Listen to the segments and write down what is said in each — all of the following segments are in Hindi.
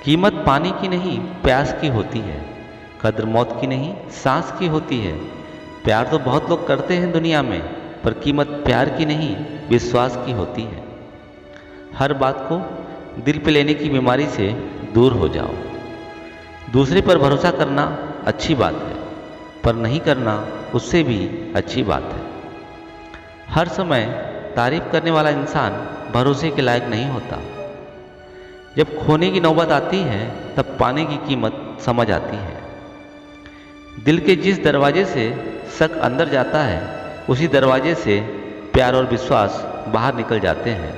कीमत पानी की नहीं प्यास की होती है, कद्र मौत की नहीं सांस की होती है। प्यार तो बहुत लोग करते हैं दुनिया में, पर कीमत प्यार की नहीं विश्वास की होती है। हर बात को दिल पे लेने की बीमारी से दूर हो जाओ। दूसरे पर भरोसा करना अच्छी बात है, पर नहीं करना उससे भी अच्छी बात है। हर समय तारीफ करने वाला इंसान भरोसे के लायक नहीं होता। जब खोने की नौबत आती है तब पाने की कीमत समझ आती है। दिल के जिस दरवाजे से शक अंदर जाता है, उसी दरवाजे से प्यार और विश्वास बाहर निकल जाते हैं।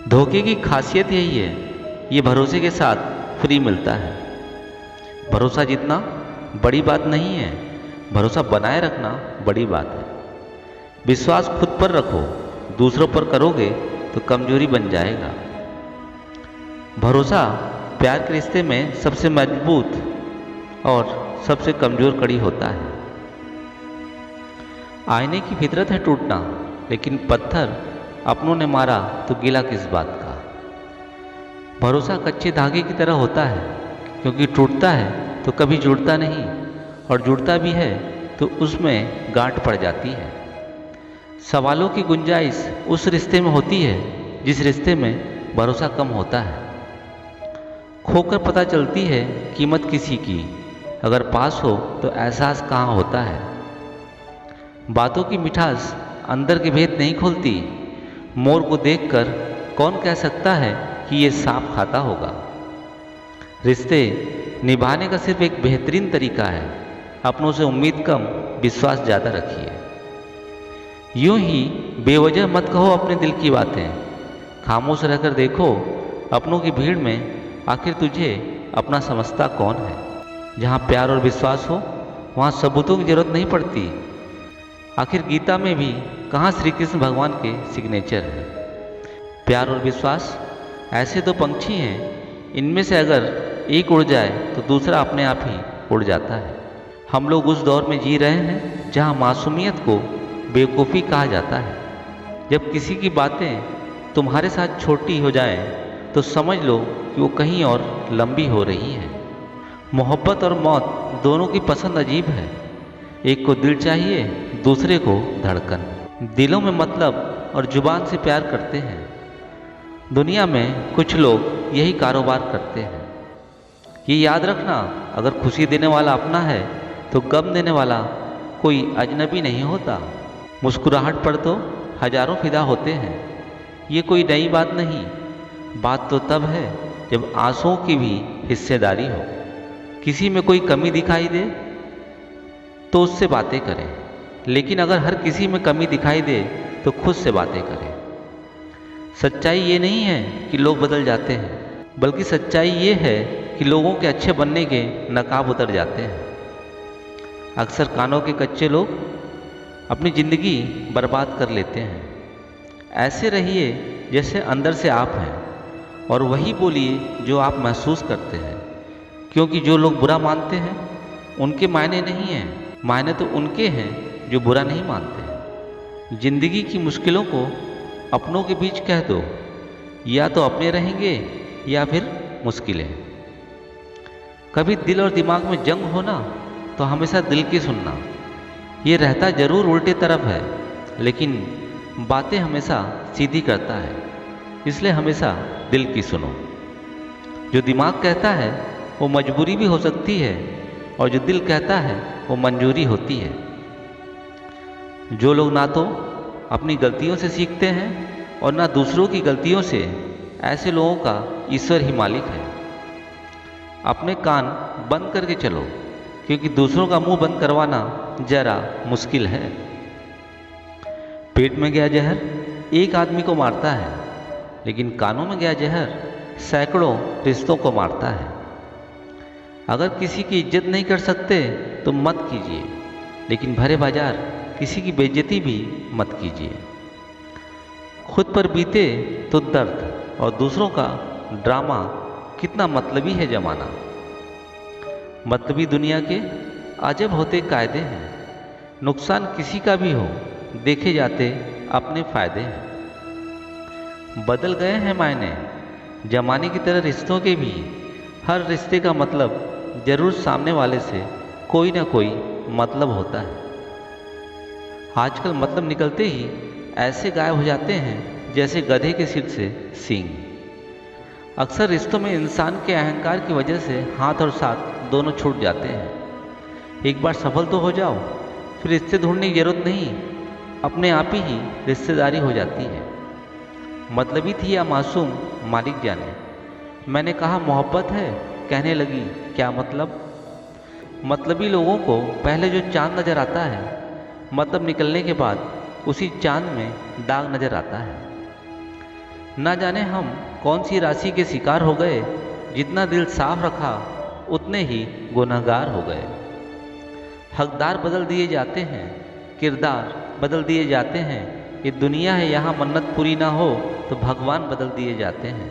धोखे की खासियत यही है, ये भरोसे के साथ फ्री मिलता है। भरोसा जीतना बड़ी बात नहीं है, भरोसा बनाए रखना बड़ी बात है। विश्वास खुद पर रखो, दूसरों पर करोगे तो कमजोरी बन जाएगा। भरोसा प्यार के रिश्ते में सबसे मजबूत और सबसे कमजोर कड़ी होता है। आईने की फितरत है टूटना, लेकिन पत्थर अपनों ने मारा तो गिला किस बात का। भरोसा कच्चे धागे की तरह होता है, क्योंकि टूटता है तो कभी जुड़ता नहीं, और जुड़ता भी है तो उसमें गांठ पड़ जाती है। सवालों की गुंजाइश उस रिश्ते में होती है जिस रिश्ते में भरोसा कम होता है। खोकर पता चलती है कीमत किसी की, अगर पास हो तो एहसास कहाँ होता है। बातों की मिठास अंदर के भेद नहीं खोलती। मोर को देखकर कौन कह सकता है कि ये सांप खाता होगा। रिश्ते निभाने का सिर्फ एक बेहतरीन तरीका है, अपनों से उम्मीद कम, विश्वास ज़्यादा रखिए। यूं ही बेवजह मत कहो अपने दिल की बातें। खामोश रहकर देखो अपनों की भीड़ में आखिर तुझे अपना समझता कौन है। जहाँ प्यार और विश्वास हो वहाँ सबूतों की जरूरत नहीं पड़ती। आखिर गीता में भी कहाँ श्री कृष्ण भगवान के सिग्नेचर है। प्यार और विश्वास ऐसे दो पंछी हैं, इनमें से अगर एक उड़ जाए तो दूसरा अपने आप ही उड़ जाता है। हम लोग उस दौर में जी रहे हैं जहाँ मासूमियत को बेवकूफ़ी कहा जाता है। जब किसी की बातें तुम्हारे साथ छोटी हो जाएं, तो समझ लो कि वो कहीं और लंबी हो रही है। मोहब्बत और मौत दोनों की पसंद अजीब है। एक को दिल चाहिए, दूसरे को धड़कन। दिलों में मतलब और जुबान से प्यार करते हैं। दुनिया में कुछ लोग यही कारोबार करते हैं। ये याद रखना, अगर खुशी देने वाला अपना है तो गम देने वाला कोई अजनबी नहीं होता। मुस्कुराहट पर तो हजारों फिदा होते हैं। ये कोई नई बात नहीं, बात तो तब है जब आंसुओं की भी हिस्सेदारी हो। किसी में कोई कमी दिखाई दे तो उससे बातें करें, लेकिन अगर हर किसी में कमी दिखाई दे तो खुद से बातें करें। सच्चाई ये नहीं है कि लोग बदल जाते हैं, बल्कि सच्चाई ये है कि लोगों के अच्छे बनने के नकाब उतर जाते हैं। अक्सर कानों के कच्चे लोग अपनी ज़िंदगी बर्बाद कर लेते हैं। ऐसे रहिए जैसे अंदर से आप हैं, और वही बोलिए जो आप महसूस करते हैं। क्योंकि जो लोग बुरा मानते हैं उनके मायने नहीं हैं, मायने तो उनके हैं जो बुरा नहीं मानते। जिंदगी की मुश्किलों को अपनों के बीच कह दो, या तो अपने रहेंगे या फिर मुश्किलें। कभी दिल और दिमाग में जंग हो ना, तो हमेशा दिल की सुनना। ये रहता जरूर उल्टे तरफ है, लेकिन बातें हमेशा सीधी करता है, इसलिए हमेशा दिल की सुनो। जो दिमाग कहता है वो मजबूरी भी हो सकती है, और जो दिल कहता है वो मंजूरी होती है। जो लोग ना तो अपनी गलतियों से सीखते हैं और ना दूसरों की गलतियों से, ऐसे लोगों का ईश्वर ही मालिक है। अपने कान बंद करके चलो, क्योंकि दूसरों का मुंह बंद करवाना जरा मुश्किल है। पेट में गया जहर एक आदमी को मारता है, लेकिन कानों में गया जहर सैकड़ों रिश्तों को मारता है। अगर किसी की इज्जत नहीं कर सकते तो मत कीजिए, लेकिन भरे बाजार किसी की बेइज्जती भी मत कीजिए। खुद पर बीते तो दर्द, और दूसरों का ड्रामा कितना मतलबी है जमाना। मतलबी दुनिया के अजब होते कायदे हैं। नुकसान किसी का भी हो, देखे जाते अपने फायदे हैं। बदल गए हैं मायने, जमाने की तरह रिश्तों के भी। हर रिश्ते का मतलब जरूर सामने वाले से कोई ना कोई मतलब होता है। आजकल मतलब निकलते ही ऐसे गायब हो जाते हैं जैसे गधे के सिर से सींग। अक्सर रिश्तों में इंसान के अहंकार की वजह से हाथ और साथ दोनों छूट जाते हैं। एक बार सफल तो हो जाओ, फिर रिश्ते ढूंढने की जरूरत नहीं, अपने आप ही रिश्तेदारी हो जाती है। मतलबी थी या मासूम मालिक जाने। मैंने कहा मोहब्बत है, कहने लगी क्या मतलब। मतलबी लोगों को पहले जो चांद नजर आता है, मतलब निकलने के बाद उसी चांद में दाग नजर आता है। ना जाने हम कौन सी राशि के शिकार हो गए, जितना दिल साफ रखा उतने ही गुनहगार हो गए। हकदार बदल दिए जाते हैं, किरदार बदल दिए जाते हैं। ये दुनिया है, यहाँ मन्नत पूरी ना हो तो भगवान बदल दिए जाते हैं।